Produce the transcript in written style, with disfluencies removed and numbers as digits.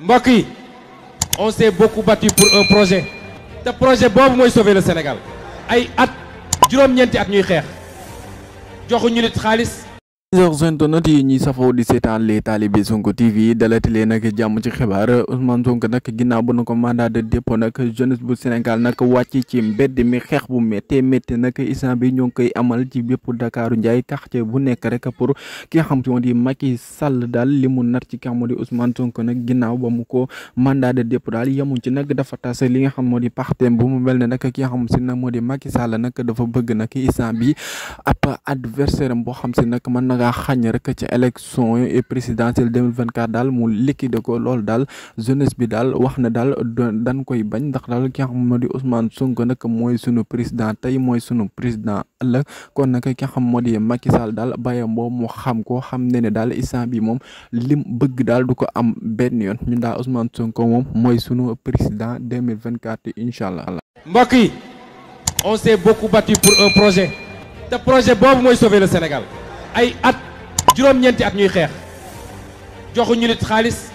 mbokk yi on s'est beaucoup battu pour un projet te projet boobu mooy sauver le Sénégal ay at juróom-ñeenti at ñuy xeex joxuñu nit xaalis. internet yi ñuy safoo di seetaan les talibé Sonko TV dalati leen nag jàmm ci xibaar Ousmane Sonko nag ginnaaw bu na ko mandat de dépôt nag jeunesse bu Sénégal nag wàcc ci mbedd mi xeex bu méttee métti nag instant bi ñoo ngi koy amal ci bépp Dakaaru Njaay quartier bu nekk rek pour ki nga xam te moo di Macky Sall daal li mu nar ci kam moo di Ousmane Sonko nag ginnaaw ba mu ko mandat de dépôt daal yemuñ ci nag dafa tas li nga xam moo di partem bu mu mel ne nag ki nga xam si nag moo di Macky Sall nag dafa bëgg nag instant bi ab adversaire am boo xam si nag mën na xañ rek ci élection et présidentielle 2024 daal mu liquide ko loolu daal jeunesse bi daal wax na daal dañ koy bañ ndax daal ki nga xam moo di Ousmane Sonko nag mooy sunu président tey mooy sunu président ëllëg kon nag ki nga xam moo di Macky Sall daal bàyyam boobu mu xam ko xam ne daal instant bi moom lim bëgg daal du ko am benn yoon ñun daal Ousmane Sonko moom mooy sunu président 2024 incha allah. mbokk yi on s'est beaucoup battu pour un projet te projet boobu mooy sauver le Sénégal ay at juróom-ñeenti at ñuy xeex joxuñu nit xaalis